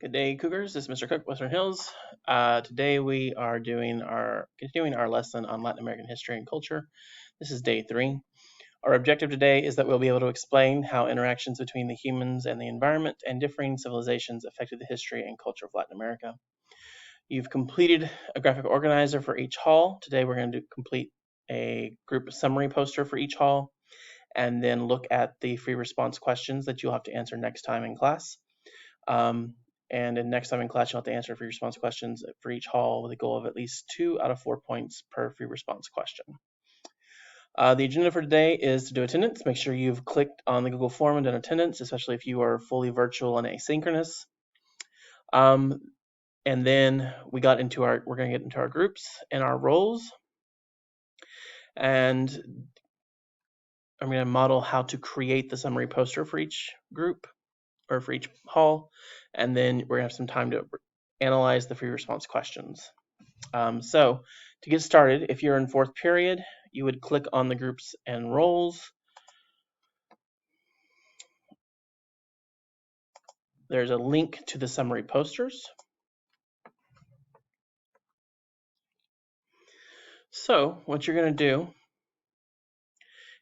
Good day, Cougars. This is Mr. Cook, Western Hills. Today we are continuing our lesson on Latin American history and culture. This is day 3. Our objective today is that we'll be able to explain how interactions between the humans and the environment and differing civilizations affected the history and culture of Latin America. You've completed a graphic organizer for each hall. Today we're going to complete a group summary poster for each hall and then look at the free response questions that you'll have to answer next time in class. And in next time in class, you'll have to answer free response questions for each hall with a goal of at least 2 out of 4 points per free response question. The agenda for today is to do attendance. Make sure you've clicked on the Google form and done attendance, especially if you are fully virtual and asynchronous. And then we're going to get into our groups and our roles. And I'm going to model how to create the summary poster for each group or for each hall. And then we're going to have some time to analyze the free response questions. So to get started, if you're in 4th period, you would click on the groups and roles. There's a link to the summary posters. So what you're going to do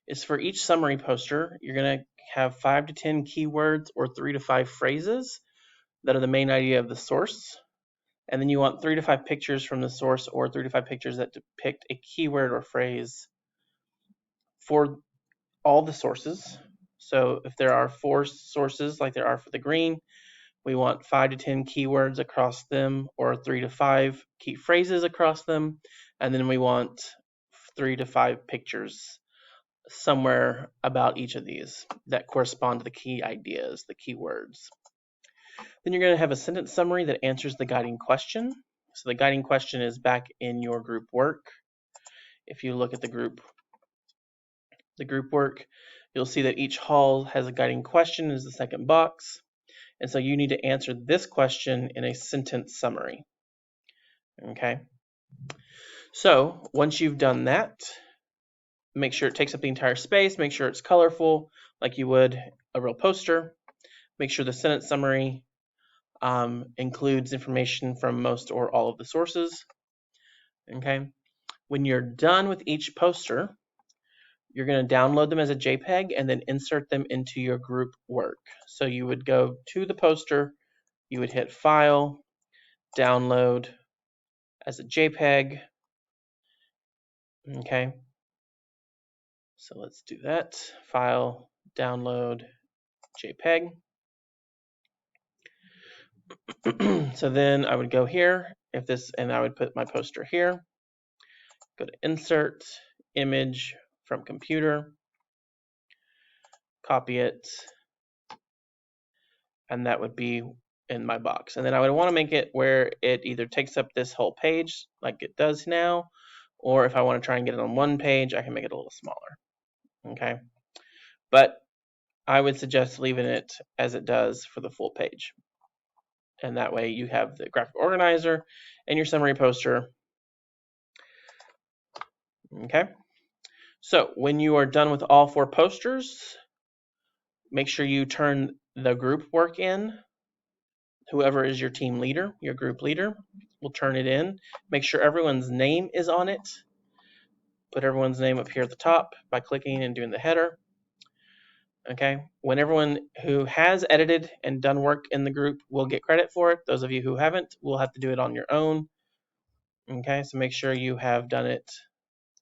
is for each summary poster, you're going to have 5 to 10 keywords or 3 to 5 phrases that are the main idea of the source. And then you want 3 to 5 pictures from the source or 3 to 5 pictures that depict a keyword or phrase for all the sources. So if there are 4 sources like there are for the green, we want 5 to 10 keywords across them or 3 to 5 key phrases across them. And then we want 3 to 5 pictures somewhere about each of these that correspond to the key ideas, the keywords. Then you're going to have a sentence summary that answers the guiding question. So the guiding question is back in your group work. If you look at the group work, you'll see that each hall has a guiding question as the second box. And so you need to answer this question in a sentence summary. Okay. So once you've done that, make sure it takes up the entire space. Make sure it's colorful like you would a real poster. Make sure the sentence summary includes information from most or all of the sources. Okay. When you're done with each poster, you're going to download them as a JPEG and then insert them into your group work. So you would go to the poster, you would hit File, Download as a JPEG. Okay. So let's do that. File, Download, JPEG. So then I would go here, and I would put my poster here. Go to Insert, Image from Computer, copy it, and that would be in my box. And then I would want to make it where it either takes up this whole page like it does now, or if I want to try and get it on one page, I can make it a little smaller. Okay. But I would suggest leaving it as it does for the full page. And that way you have the graphic organizer and your summary poster. Okay. So when you are done with all 4 posters, make sure you turn the group work in. Whoever is your team leader, your group leader, will turn it in. Make sure everyone's name is on it. Put everyone's name up here at the top by clicking and doing the header. Okay. When everyone who has edited and done work in the group will get credit for it. Those of you who haven't will have to do it on your own. Okay. So make sure you have done it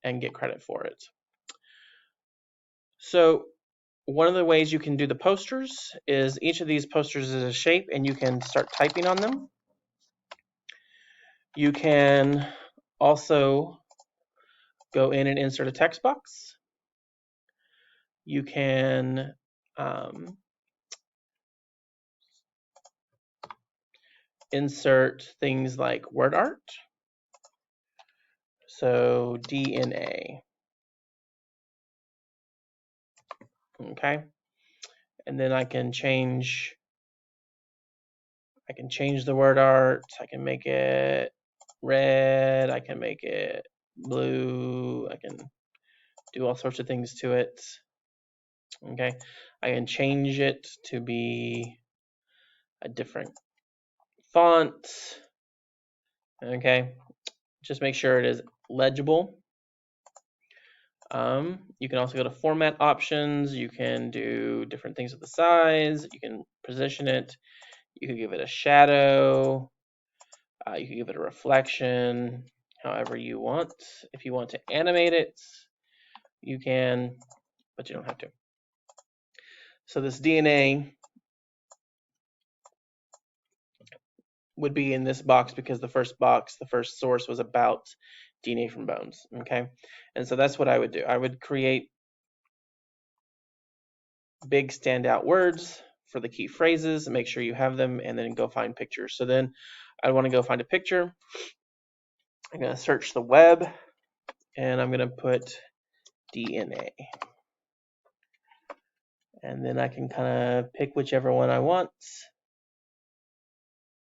and get credit for it. So one of the ways you can do the posters is each of these posters is a shape and you can start typing on them. You can also go in and insert a text box. You can insert things like word art. So DNA. Okay. And then I can change the word art. I can make it red. I can make it blue. I can do all sorts of things to it. Okay. I can change it to be a different font. Okay, just make sure it is legible. You can also go to format options. You can do different things with the size. You can position it. You can give it a shadow. You can give it a reflection, however you want. If you want to animate it, you can, but you don't have to. So this DNA would be in this box because the first source was about DNA from bones, okay? And so that's what I would do. I would create big standout words for the key phrases, make sure you have them, and then go find pictures. So then I want to go find a picture. I'm going to search the web, and I'm going to put DNA. And then I can kind of pick whichever one I want.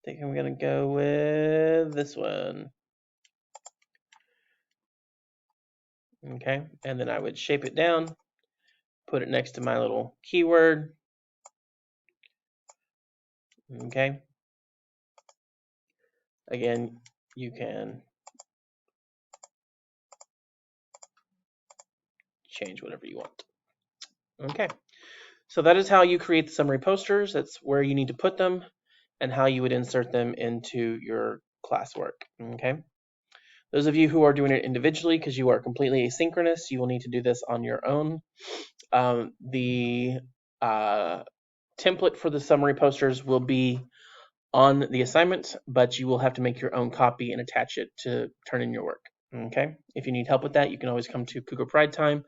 I think I'm going to go with this one. Okay, and then I would shape it down, put it next to my little keyword. Okay. Again, you can change whatever you want. Okay. So that is how you create the summary posters. That's where you need to put them and how you would insert them into your classwork. Okay. Those of you who are doing it individually because you are completely asynchronous, you will need to do this on your own. The template for the summary posters will be on the assignment, but you will have to make your own copy and attach it to turn in your work. Okay. If you need help with that, you can always come to Cougar Pride Time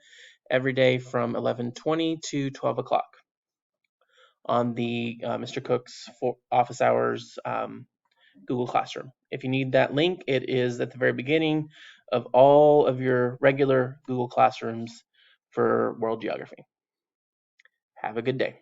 every day from 11:20 to 12 o'clock on the Mr. Cook's office hours Google Classroom. If you need that link, it is at the very beginning of all of your regular Google Classrooms for world geography. Have a good day.